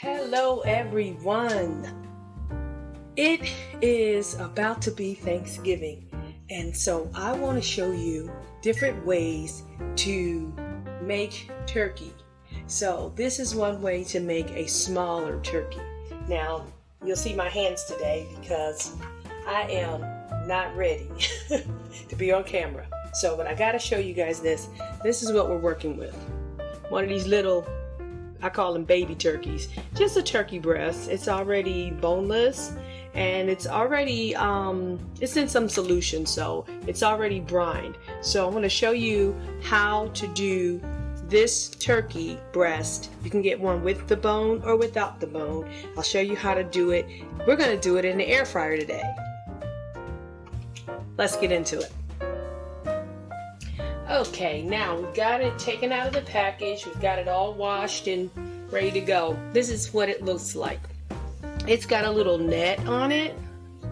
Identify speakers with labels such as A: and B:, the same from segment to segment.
A: Hello everyone. It is about to be Thanksgiving, and so I want to show you different ways to make turkey. So this is one way to make a smaller turkey. Now you'll see my hands today because I am not ready to be on camera. So but I gotta show you guys this. This is what we're working with. One of these little, I call them baby turkeys, just a turkey breast. It's already boneless and it's already it's in some solution, so it's already brined. So I'm going to show you how to do this turkey breast. You can get one with the bone or without the bone. I'll show you how to do it. We're going to do it in the air fryer today. Let's get into it. Okay, now we've got it taken out of the package. We've got it all washed and ready to go. This is what it looks like. It's got a little net on it.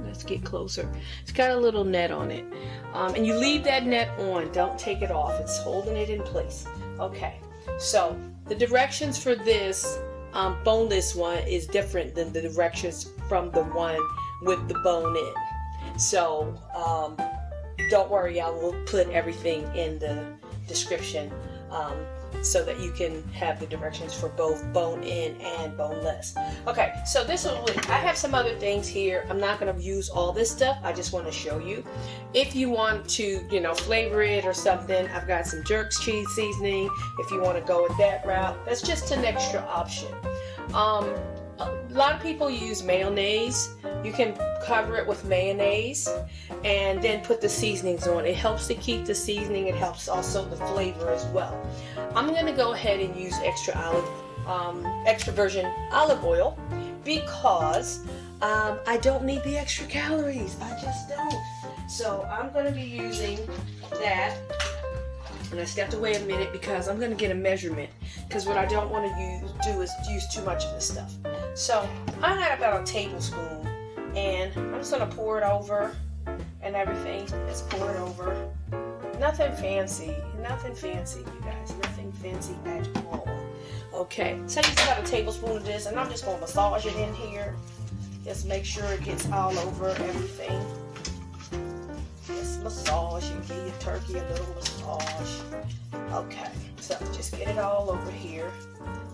A: Let's get closer. It's got a little net on it. And you leave that net on. Don't take it off. It's holding it in place. Okay, so the directions for this boneless one is different than the directions from the one with the bone in. So, don't worry, I will put everything in the description so that you can have the directions for both bone in and boneless. Okay, so this one, I have some other things here. I'm not going to use all this stuff. I just want to show you. If you want to, flavor it or something, I've got some jerk cheese seasoning. If you want to go with that route, that's just an extra option. A lot of people use mayonnaise. You can cover it with mayonnaise and then put the seasonings on. It helps to keep the seasoning. It helps also the flavor as well. I'm going to go ahead and use extra virgin olive oil because I don't need the extra calories. I just don't. So I'm going to be using that. And I stepped away a minute because I'm going to get a measurement, because what I don't want to do is use too much of this stuff. So I got about a tablespoon, and I'm just going to pour it over and everything. Just pour it over. Nothing fancy, you guys. Nothing fancy at all. Okay, so I just got a tablespoon of this, and I'm just going to massage it in here. Just make sure it gets all over everything. Massage, you give your turkey a little massage. Okay, so just get it all over here.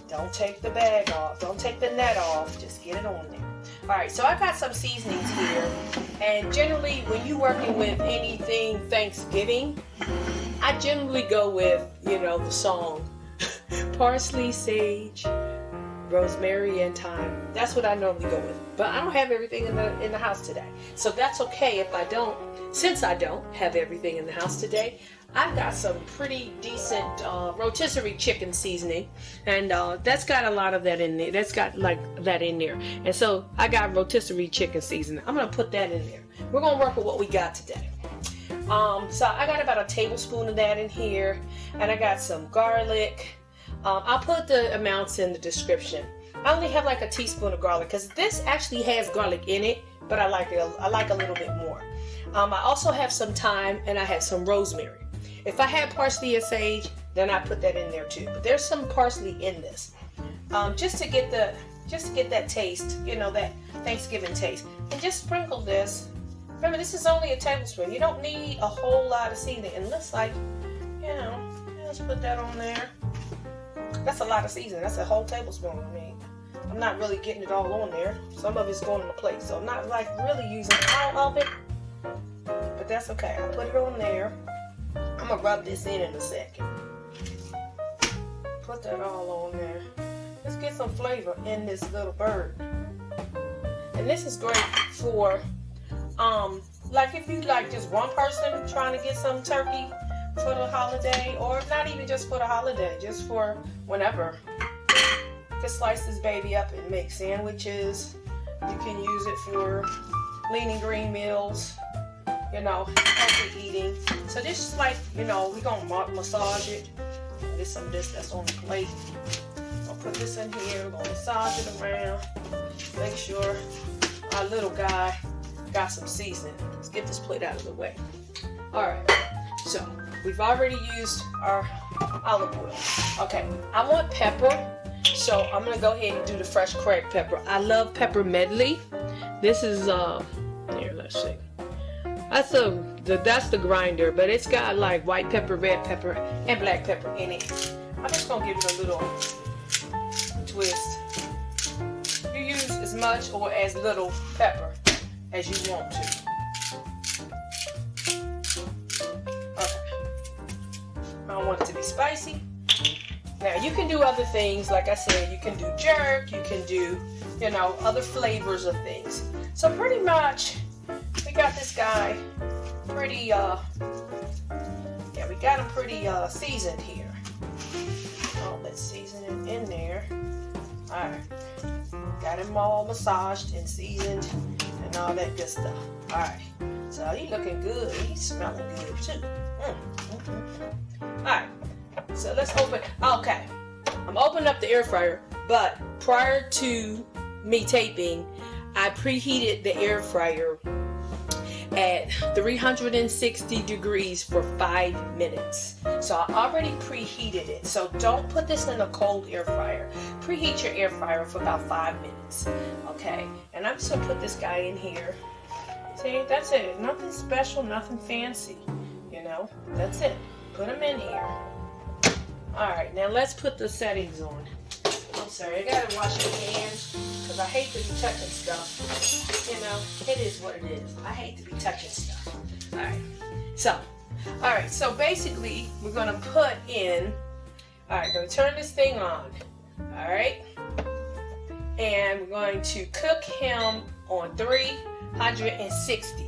A: Don't take the bag off, don't take the net off, just get it on there. Alright, so I got some seasonings here, and generally when you're working with anything Thanksgiving, I generally go with, the song Parsley, Sage, Rosemary, and Thyme. That's what I normally go with. But I don't have everything in the house today. So that's okay if I don't. Since I don't have everything in the house today, I've got some pretty decent rotisserie chicken seasoning, and that's got a lot of that in there. That's got like that in there. And so I got rotisserie chicken seasoning. I'm going to put that in there. We're going to work with what we got today. So I got about a tablespoon of that in here, and I got some garlic. I'll put the amounts in the description. I only have like a teaspoon of garlic because this actually has garlic in it, but I like a little bit more. I also have some thyme, and I have some rosemary. If I had parsley or sage, then I put that in there too. But there's some parsley in this, just to get that taste, that Thanksgiving taste. And just sprinkle this. Remember, this is only a tablespoon. You don't need a whole lot of seasoning. And looks like, let's put that on there. That's a lot of seasoning. That's a whole tablespoon. I'm not really getting it all on there. Some of it's going on the plate, so I'm not like really using all of it. But that's okay. I put it on there. I'm gonna rub this in a second. Put that all on there. Let's get some flavor in this little bird. And this is great for like if you like just one person trying to get some turkey for the holiday, or not even just for the holiday, just for whenever. You can slice this baby up and make sandwiches. You can use it for lean and green meals, healthy eating. So this is like, we're gonna massage it. Get some of this that's on the plate. I'll put this in here. We're gonna massage it around. Make sure our little guy got some seasoning. Let's get this plate out of the way. Alright, so we've already used our olive oil. Okay, I want pepper. So I'm gonna go ahead and do the fresh cracked pepper. I love pepper medley. This is here, let's see. That's the grinder, but it's got like white pepper, red pepper, and black pepper in it. I'm just gonna give it a little twist. You use as much or as little pepper as you want to. Okay. I don't want it to be spicy. Now you can do other things, like I said, you can do jerk, you can do, you know, other flavors of things. So pretty much, we got this guy pretty, we got him pretty seasoned here. Oh, let's season him in there. Alright, got him all massaged and seasoned and all that good stuff. Alright, so he's looking good, he's smelling good too. Alright. So let's open, okay, I'm opening up the air fryer, but prior to me taping, I preheated the air fryer at 360 degrees for 5 minutes. So I already preheated it. So don't put this in a cold air fryer. Preheat your air fryer for about 5 minutes, okay? And I'm just gonna put this guy in here. See, that's it, nothing special, nothing fancy, you know, that's it. Put him in here. Alright, now let's put the settings on. I'm sorry, I gotta wash my hands because I hate to be touching stuff. You know, it is what it is. I hate to be touching stuff. Alright, so basically we're gonna put in, alright, gonna turn this thing on. Alright, and we're going to cook him on 360.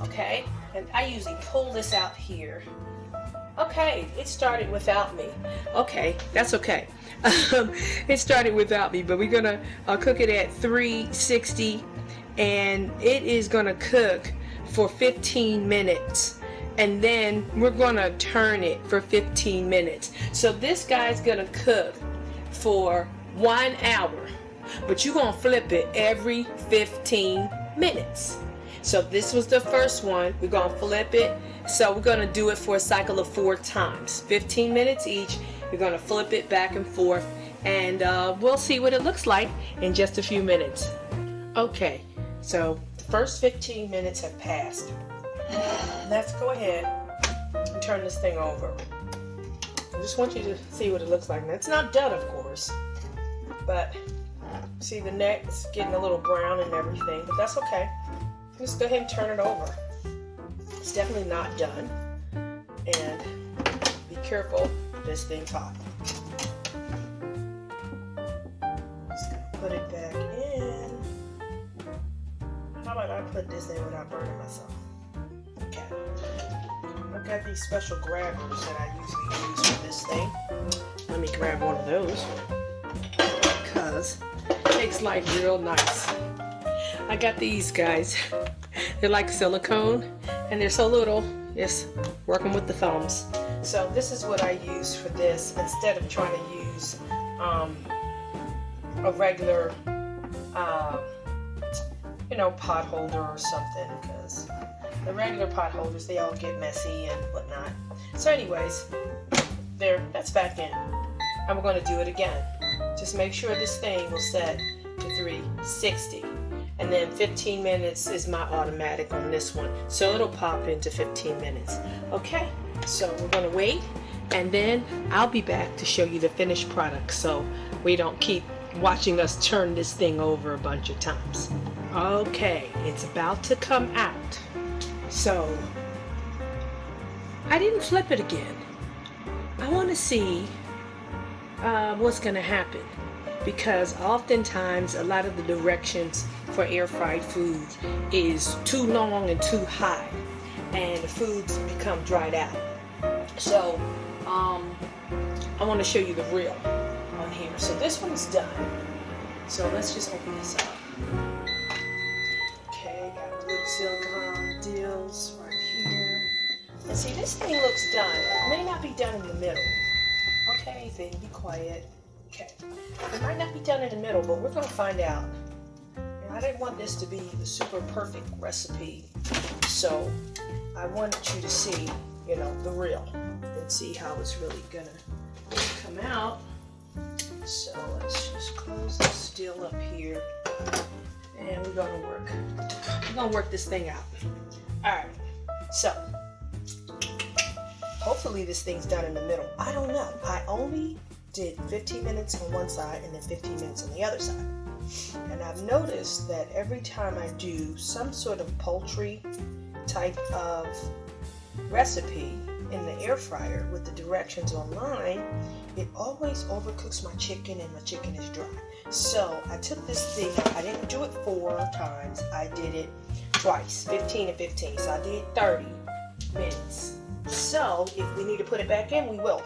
A: Okay, and I usually pull this out here. Okay, it started without me. Okay, that's okay. It started without me, but we're gonna cook it at 360, and it is gonna cook for 15 minutes, and then we're gonna turn it for 15 minutes. So this guy's gonna cook for 1 hour, but you're gonna flip it every 15 minutes. So this was the first one. We're gonna flip it. So we're gonna do it for a cycle of 4 times, 15 minutes each. We're gonna flip it back and forth, and we'll see what it looks like in just a few minutes. Okay, so the first 15 minutes have passed. Let's go ahead and turn this thing over. I just want you to see what it looks like. Now, it's not done, of course, but see the neck is getting a little brown and everything, but that's okay. Just go ahead and turn it over. It's definitely not done. And be careful, this thing's hot. Just gonna put it back in. How about I put this in without burning myself? Okay. I've got these special grabbers that I usually use for this thing. Let me grab one of those because it makes life real nice. I got these guys. They're like silicone and they're so little, just working with the thumbs. So this is what I use for this instead of trying to use a regular pot holder or something, because the regular pot holders, they all get messy and whatnot. So anyways, that's back in, and we're going to do it again. Just make sure this thing will set to 360. And then 15 minutes is my automatic on this one. So it'll pop into 15 minutes. Okay, so we're gonna wait, and then I'll be back to show you the finished product so we don't keep watching us turn this thing over a bunch of times. Okay, it's about to come out. So, I didn't flip it again. I wanna see what's gonna happen, because oftentimes a lot of the directions for air fried food is too long and too high, and the foods become dried out. So I want to show you the real on here. So this one's done. So let's just open this up. Okay, got the little silicone deals right here. And see, this thing looks done. It may not be done in the middle. Okay, thing, be quiet. Okay, it might not be done in the middle, but we're going to find out. And I didn't want this to be the super perfect recipe, so I wanted you to see, the real, and see how it's really going to come out. So let's just close this deal up here, and we're gonna work this thing out. All right, so hopefully this thing's done in the middle. I don't know. I only did 15 minutes on one side and then 15 minutes on the other side. And I've noticed that every time I do some sort of poultry type of recipe in the air fryer with the directions online, it always overcooks my chicken and my chicken is dry. So I took this thing, I didn't do it 4 times, I did it twice, 15 and 15. So I did 30 minutes. So if we need to put it back in, we will.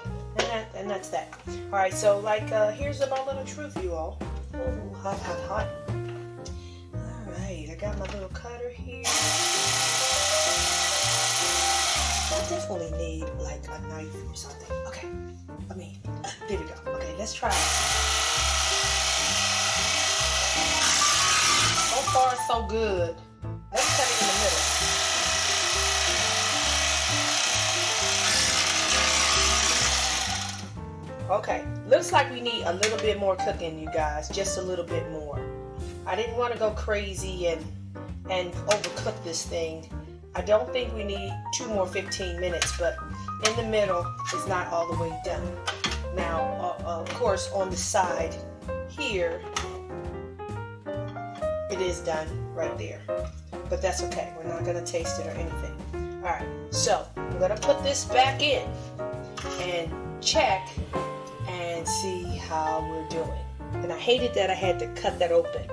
A: And that's that. All right, so like here's my little truth, you all. Oh, hot, hot, hot. All right, I got my little cutter here. I definitely need like a knife or something. Okay, there we go. Okay, let's try it. So far, so good. Let's cut it in the middle. Okay, looks like we need a little bit more cooking, you guys. Just a little bit more. I didn't want to go crazy and overcook this thing. I don't think we need 2 more 15 minutes, but in the middle is not all the way done. Now, of course, on the side here, it is done right there. But that's okay. We're not going to taste it or anything. All right, so I'm going to put this back in and check and see how we're doing. And I hated that I had to cut that open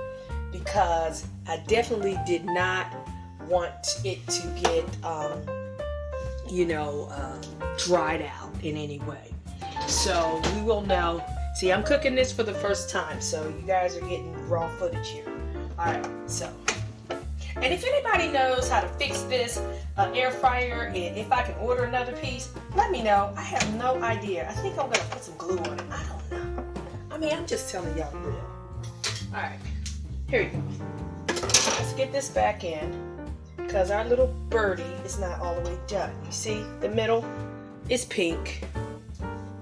A: because I definitely did not want it to get, dried out in any way. So we will know. See, I'm cooking this for the first time, so you guys are getting raw footage here. All right, so. And if anybody knows how to fix this air fryer, and if I can order another piece, let me know. I have no idea. I think I'm gonna put some glue on it. I don't know. I mean, I'm just telling y'all real. All right, here you go. Let's get this back in because our little birdie is not all the way done. You see, the middle is pink.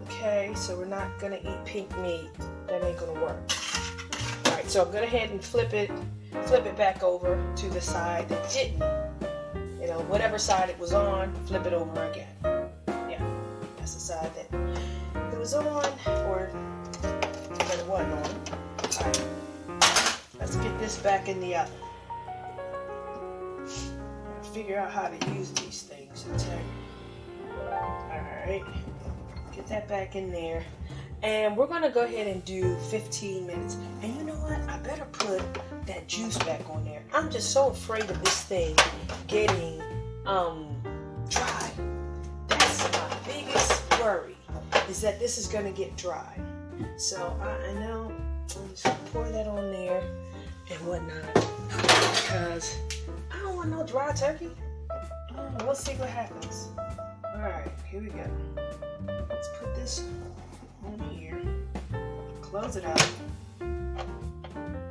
A: Okay, so we're not gonna eat pink meat. That ain't gonna work. All right, so I'm gonna go ahead and flip it back over to the side that didn't, whatever side it was on, flip it over again. Yeah, that's the side that it was on, or that it wasn't on. All right, let's get this back in the oven. Figure out how to use these things. All right, get that back in there. And we're gonna go ahead and do 15 minutes. And you know what? I better put that juice back on there. I'm just so afraid of this thing getting dry. That's my biggest worry, is that this is gonna get dry. So I know I'm just gonna pour that on there and whatnot, because I don't want no dry turkey. We'll see what happens. All right, here we go. Let's put this on here, close it up.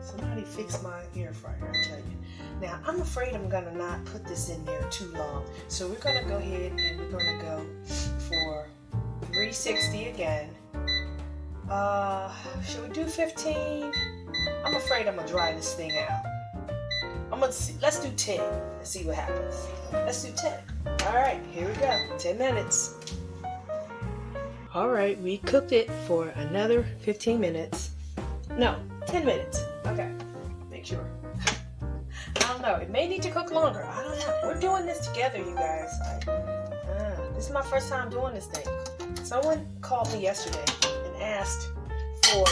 A: Somebody fix my air fryer, I tell you. Now, I'm afraid I'm gonna not put this in there too long. So we're gonna go ahead and we're gonna go for 360 again. Should we do 15? I'm afraid I'm gonna dry this thing out. Let's do 10 and see what happens. Let's do 10. All right, here we go, 10 minutes. All right, we cooked it for another 15 minutes. No, 10 minutes. Okay, make sure. I don't know, it may need to cook longer. I don't know. We're doing this together, you guys. This is my first time doing this thing. Someone called me yesterday and asked for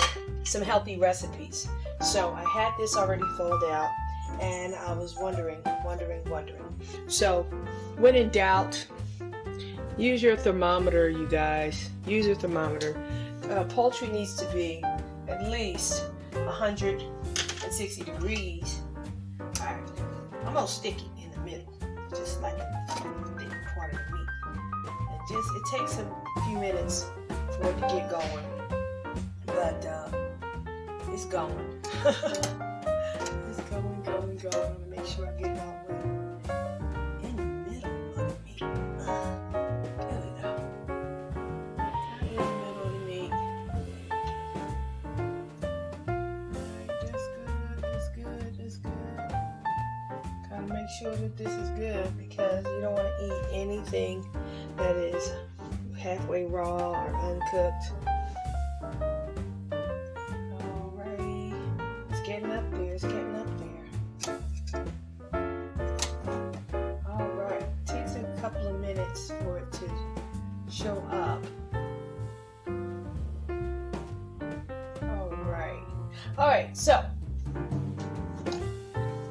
A: some healthy recipes. So I had this already filled out and I was wondering. So when in doubt, use your thermometer, you guys. Use your thermometer. Poultry needs to be at least 160 degrees. All right, I'm gonna stick it in the middle, just like the thick part of the meat. It takes a few minutes for it to get going, but it's going. It's going. I'm gonna make sure I get it all the way in the middle of the meat. There we go. In the middle of the meat. make sure that this is good because you don't want to eat anything that is halfway raw or uncooked. Alrighty, it's getting up there, it's getting up there. Alright, it takes a couple of minutes for it to show up. Alright, so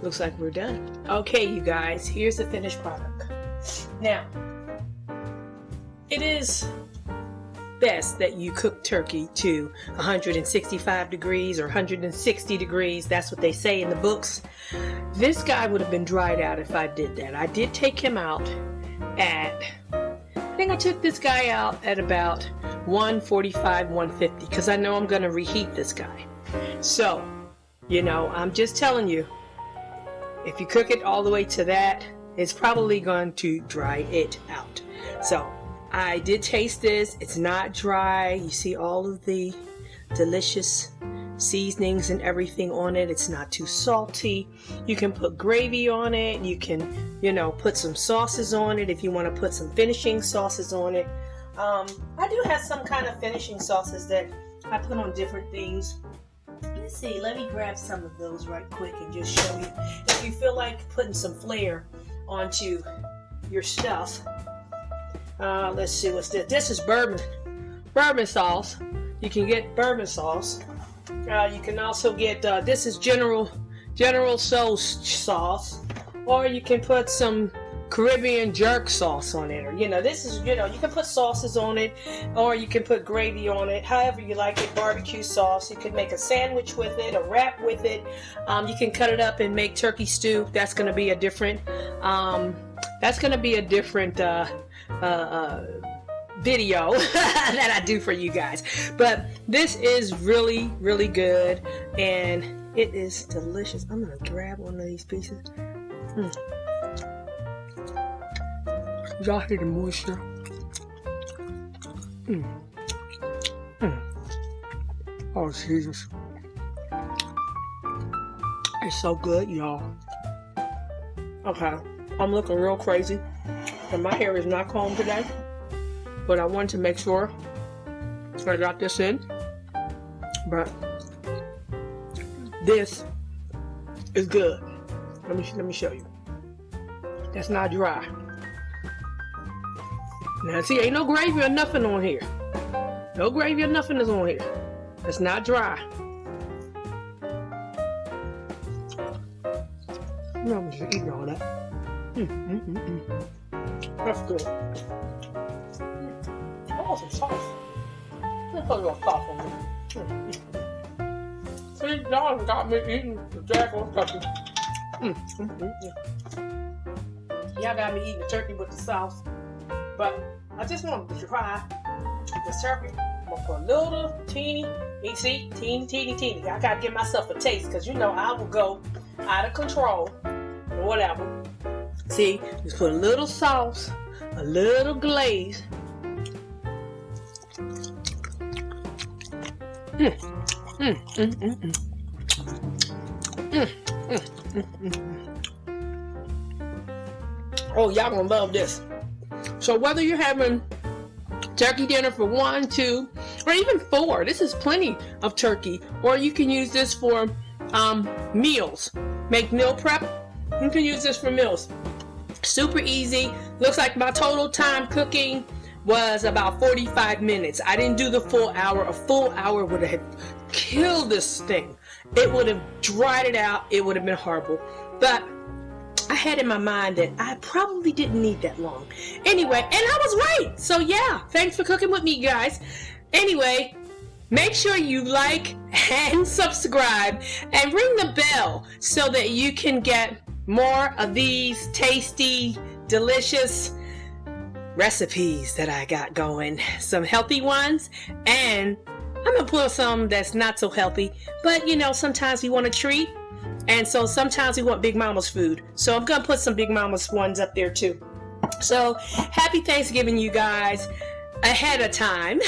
A: looks like we're done. Okay, you guys, here's the finished product. Now, it is best that you cook turkey to 165 degrees or 160 degrees. That's what they say in the books. This guy would have been dried out if I did that. I did take him out at, I think I took this guy out at about 145, 150 because I know I'm going to reheat this guy. So, you know, I'm just telling you, if you cook it all the way to that, it's probably going to dry it out. So, I did taste this. It's not dry. You see all of the delicious seasonings and everything on it. It's not too salty. You can put gravy on it. You can, you know, put some sauces on it if you want to put some finishing sauces on it. I do have some kind of finishing sauces that I put on different things. Let's see, let me grab some of those right quick and just show you. If you feel like putting some flair onto your stuff, let's see, what's this? This is bourbon sauce. You can get bourbon sauce. You can also get, this is General Tso's sauce, or you can put some Caribbean jerk sauce on it, or this is, you can put sauces on it, or you can put gravy on it, however you like it. Barbecue sauce, you can make a sandwich with it, a wrap with it. You can cut it up and make turkey stew. That's going to be a different video that I do for you guys, but this is really, really good and it is delicious. I'm gonna grab one of these pieces. Y'all hear the moisture? Oh Jesus, it's so good, y'all. Okay, I'm looking real crazy and my hair is not combed today, but I wanted to make sure I got this in. But this is good. Let me show you. That's not dry. Now see, ain't no gravy or nothing on here. No gravy or nothing is on here. It's not dry. I'm just eating all that. That's good. I want some sauce. Let me put a little sauce on there. See, y'all got me eating the jackal turkey. Y'all got me eating the turkey with the sauce. But I just wanted to try this turkey. I'm gonna put a little teeny. I gotta give myself a taste because I will go out of control or whatever. See, just put a little sauce, a little glaze. Oh, y'all gonna love this. So whether you're having turkey dinner for 1, 2, or even 4, this is plenty of turkey. Or you can use this for meals. Make meal prep. You can use this for meals. Super easy. Looks like my total time cooking was about 45 minutes. I didn't do the full hour. A full hour would have killed this thing. It would have dried it out. It would have been horrible. But I had in my mind that I probably didn't need that long. Anyway, and I was right. So yeah, thanks for cooking with me, guys. Anyway, make sure you like and subscribe and ring the bell so that you can get more of these tasty, delicious recipes that I got going. Some healthy ones, and I'm gonna put some that's not so healthy, but sometimes we want a treat. And so sometimes we want Big Mama's food. So I'm going to put some Big Mama's ones up there too. So happy Thanksgiving, you guys. ahead of time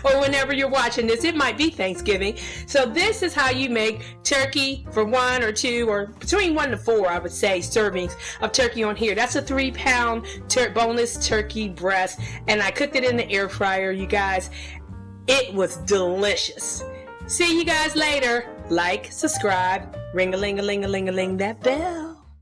A: or whenever you're watching this. It might be Thanksgiving. So this is how you make turkey for 1 or 2 or between 1 to 4, I would say, servings of turkey on here. That's a 3-pound boneless turkey breast, and I cooked it in the air fryer, you guys. It was delicious. See you guys later. Like, subscribe, ring-a-ling-a-ling-a-ling-a-ling that bell.